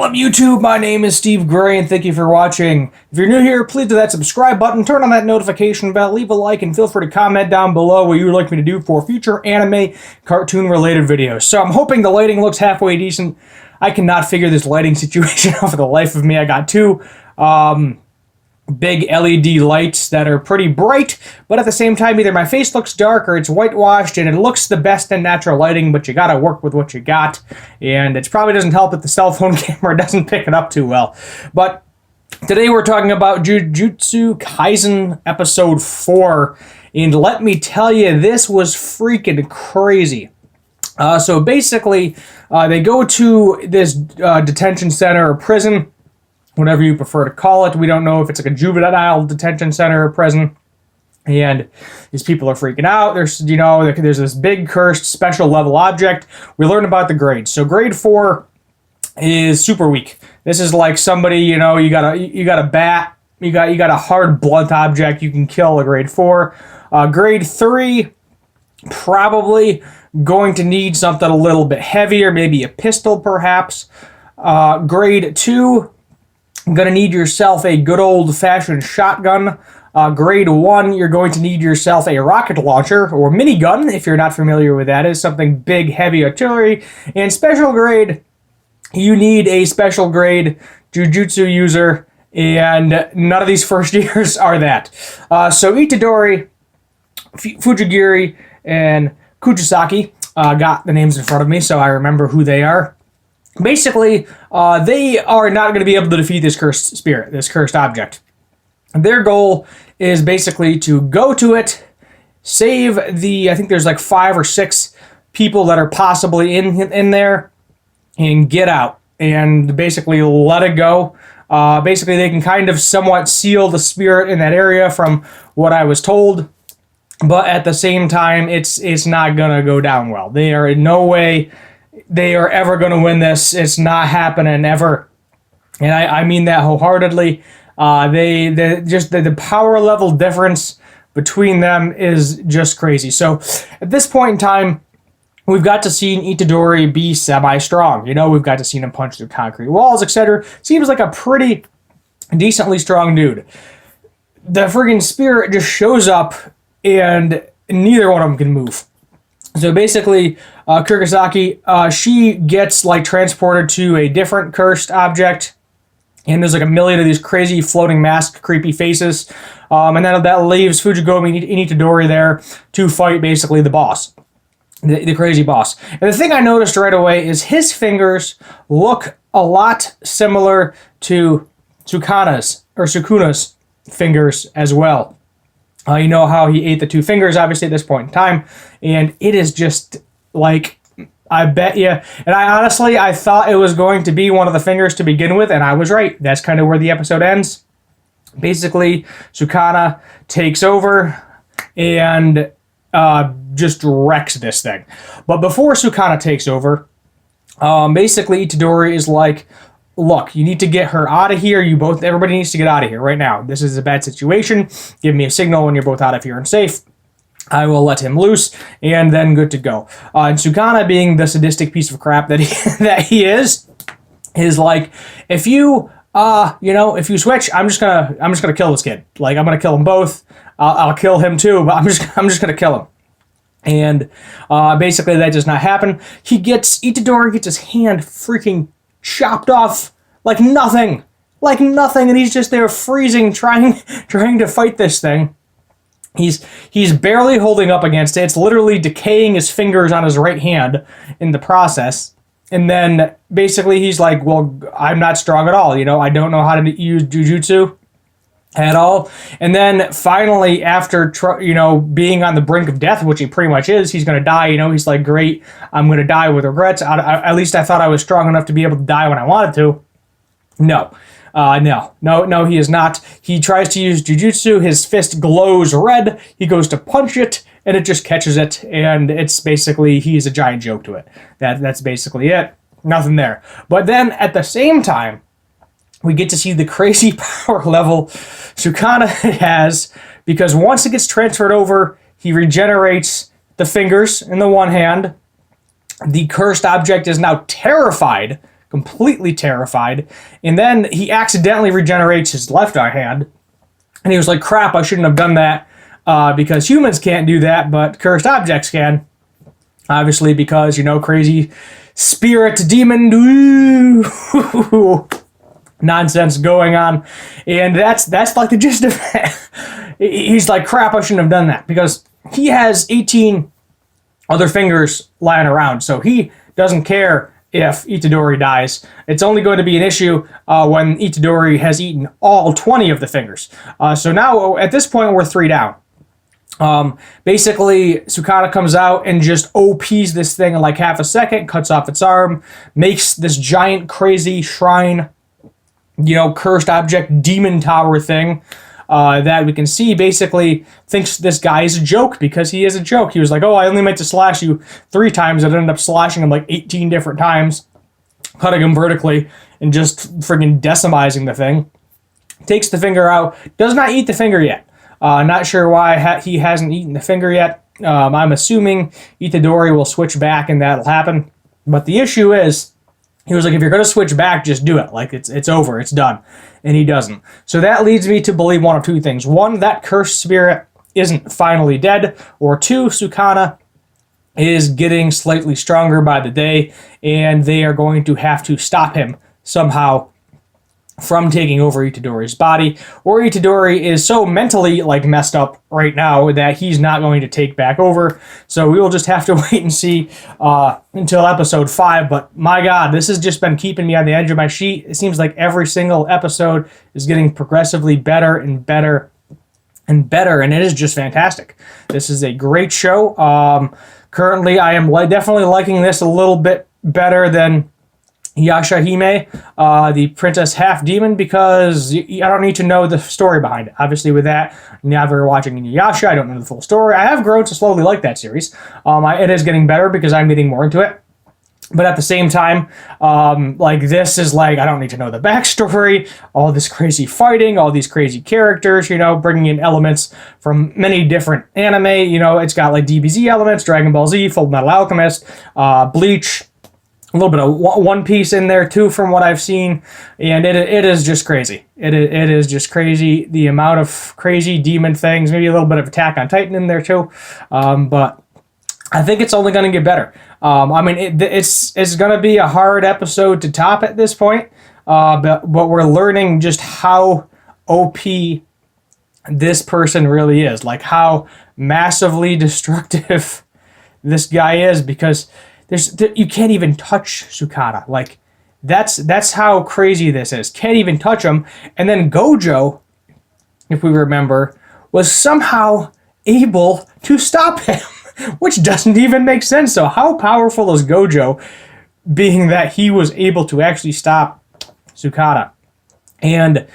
up, YouTube? My name is Steve Gray, and thank you for watching. If you're new here, please do that subscribe button, turn on that notification bell, leave a like, and feel free to comment down below what you would like me to do for future anime, cartoon-related videos. So I'm hoping the lighting looks halfway decent. I cannot figure this lighting situation out for the life of me. I got two big LED lights that are pretty bright, but at the same time, either my face looks dark or it's whitewashed, and it looks the best in natural lighting, but you gotta work with what you got, and it probably doesn't help that the cell phone camera doesn't pick it up too well. But today we're talking about Jujutsu Kaisen Episode 4, and let me tell you, this was freaking crazy. So basically, they go to this detention center or prison, whatever you prefer to call it. We don't know if it's like a juvenile detention center or prison. And these people are freaking out. There's this big cursed special level object. We learn about the grades. So grade 4 is super weak. This is like somebody, you got a bat, you got a hard blunt object you can kill a grade 4. Grade 3, probably going to need something a little bit heavier, maybe a pistol perhaps. Grade 2, going to need yourself a good old-fashioned shotgun. Grade 1, you're going to need yourself a rocket launcher, or minigun, if you're not familiar with that. It's something big, heavy artillery. And special grade, you need a special grade Jujutsu user, and none of these first years are that. So Itadori, Fujigiri, and Kuchisaki got the names in front of me, so I remember who they are. Basically, they are not going to be able to defeat this cursed spirit, this cursed object. Their goal is basically to go to it, save I think there's like 5 or 6 people that are possibly in there, and get out, and basically let it go. Basically, they can kind of somewhat seal the spirit in that area from what I was told, but at the same time, it's not going to go down well. They are in no way they are ever going to win this. It's not happening ever. And I mean that wholeheartedly. The power level difference between them is just crazy. So at this point in time, we've got to see Itadori be semi-strong. We've got to see him punch through concrete walls, etc. Seems like a pretty decently strong dude. The friggin' spirit just shows up, and neither one of them can move. So basically, Kuchisaki, she gets transported to a different cursed object, and there's like a million of these crazy floating mask, creepy faces, and then that leaves Fujigami and Itadori there to fight basically the boss, the crazy boss. And the thing I noticed right away is his fingers look a lot similar to Sukuna's fingers as well. You know how he ate the 2 fingers, obviously, at this point in time. And it is just, I bet you. And I thought it was going to be one of the fingers to begin with, and I was right. That's kind of where the episode ends. Basically, Sukuna takes over and just wrecks this thing. But before Sukuna takes over, basically, Itadori is like, look, you need to get her out of here. Everybody needs to get out of here right now. This is a bad situation. Give me a signal when you're both out of here and safe. I will let him loose, and then good to go. And Sukuna, being the sadistic piece of crap that he is like, if you switch, I'm just gonna kill this kid. I'm gonna kill them both. I'll kill him too, but I'm just gonna kill him. And basically, that does not happen. Itadori gets his hand freaking chopped off like nothing, and he's just there freezing, trying to fight this thing. He's barely holding up against it. It's literally decaying his fingers on his right hand in the process. And then basically he's like, well, I'm not strong at all. I don't know how to use jujutsu at all. And then finally, after being on the brink of death, which he pretty much is, he's going to die. He's like, great, I'm going to die with regrets. At least I thought I was strong enough to be able to die when I wanted to. No, he is not. He tries to use jujutsu. His fist glows red. He goes to punch it, and it just catches it. And it's basically, he's a giant joke to it. That's basically it. Nothing there. But then at the same time, we get to see the crazy power level Sukuna has, because once it gets transferred over, he regenerates the fingers in the one hand. The cursed object is now terrified completely terrified. And then he accidentally regenerates his left eye hand. And he was like, crap, I shouldn't have done that because humans can't do that, but cursed objects can. Obviously, because, crazy spirit demon nonsense going on. And that's like the gist of it. He's like, crap, I shouldn't have done that because he has 18 other fingers lying around. So he doesn't care if Itadori dies. It's only going to be an issue when Itadori has eaten all 20 of the fingers. So now, at this point, we're 3 down. Basically, Sukuna comes out and just OPs this thing in like half a second, cuts off its arm, makes this giant, crazy shrine, cursed object, demon tower thing. That we can see basically thinks this guy is a joke because he is a joke. He was like, oh, I only meant to slash you 3 times. I ended up slashing him like 18 different times, cutting him vertically and just friggin' decimizing the thing. Takes the finger out, does not eat the finger yet. Not sure why he hasn't eaten the finger yet. I'm assuming Itadori will switch back and that'll happen. But the issue is, he was like, if you're going to switch back, just do it. Like, it's over. It's done. And he doesn't. So that leads me to believe one of 2 things. 1, that cursed spirit isn't finally dead. Or 2, Sukuna is getting slightly stronger by the day. And they are going to have to stop him somehow from taking over Itadori's body. Or Itadori is so mentally messed up right now that he's not going to take back over. So we will just have to wait and see until episode 5. But my God, this has just been keeping me on the edge of my seat. It seems like every single episode is getting progressively better and better and better, and it is just fantastic. This is a great show. Currently, I am definitely liking this a little bit better than Yashahime, the Princess Half Demon, because I don't need to know the story behind it. Obviously, with that, never watching Inuyasha, I don't know the full story. I have grown to slowly like that series. It is getting better because I'm getting more into it. But at the same time, this is I don't need to know the backstory, all this crazy fighting, all these crazy characters, bringing in elements from many different anime. It's got DBZ elements, Dragon Ball Z, Full Metal Alchemist, Bleach, a little bit of One Piece in there too, from what I've seen, and it is just crazy. It is just crazy, the amount of crazy demon things. Maybe a little bit of Attack on Titan in there too, but I think it's only going to get better. It's going to be a hard episode to top at this point, but we're learning just how OP this person really is, how massively destructive this guy is, because you can't even touch Sukuna. That's how crazy this is. Can't even touch him. And then Gojo, if we remember, was somehow able to stop him, which doesn't even make sense. So how powerful is Gojo, being that he was able to actually stop Sukuna? And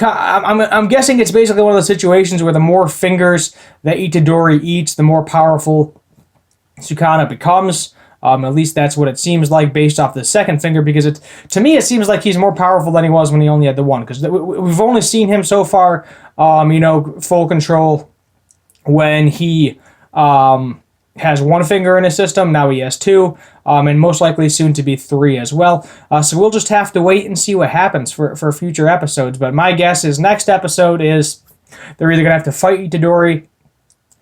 I'm guessing it's basically one of those situations where the more fingers that Itadori eats, the more powerful Sukuna becomes. At least that's what it seems like based off the second finger, because to me it seems like he's more powerful than he was when he only had the one, because we've only seen him so far, full control when he has 1 finger in his system. Now he has 2, and most likely soon to be 3 as well. So we'll just have to wait and see what happens for future episodes. But my guess is next episode is they're either going to have to fight Itadori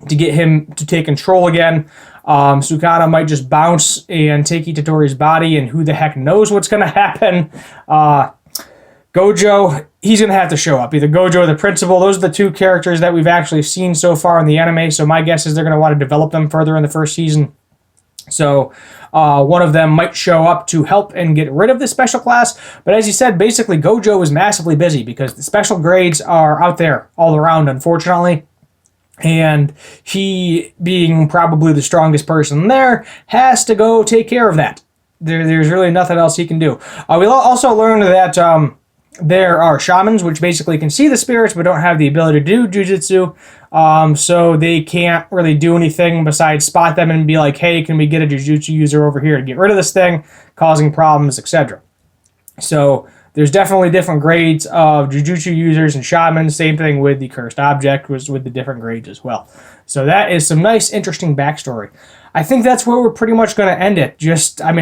to get him to take control again. Sukuna might just bounce and take Itadori's body, and who the heck knows what's going to happen. Gojo, he's going to have to show up. Either Gojo or the principal. Those are the 2 characters that we've actually seen so far in the anime, so my guess is they're going to want to develop them further in the first season. So one of them might show up to help and get rid of the special class. But as you said, basically Gojo is massively busy because the special grades are out there all around, unfortunately. And he, being probably the strongest person there, has to go take care of that. There's really nothing else he can do. We also learned that there are shamans, which basically can see the spirits but don't have the ability to do jujutsu. So they can't really do anything besides spot them and be like, hey, can we get a jujutsu user over here to get rid of this thing, causing problems, etc. So there's definitely different grades of jujutsu users and shamans. Same thing with the cursed object, was with the different grades as well. So that is some nice, interesting backstory. I think that's where we're pretty much going to end it. I'm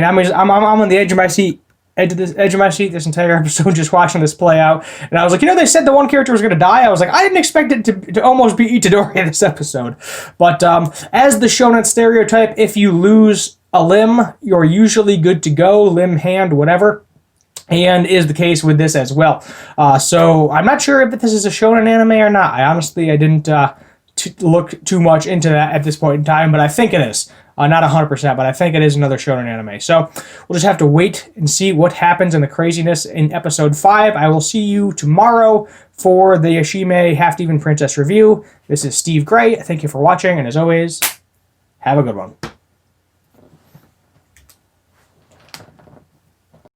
on the edge of my seat edge of my seat this entire episode, just watching this play out. And I was like, they said the one character was going to die. I was like, I didn't expect it to almost be Itadori this episode. But as the shonen stereotype, if you lose a limb, you're usually good to go, limb, hand, whatever. And is the case with this as well. So I'm not sure if this is a shonen anime or not. I didn't look too much into that at this point in time, but I think it is. Not 100%, but I think it is another shonen anime. So we'll just have to wait and see what happens in the craziness in episode 5. I will see you tomorrow for the Ashime Half Demon Princess review. This is Steve Gray. Thank you for watching, and as always, have a good one.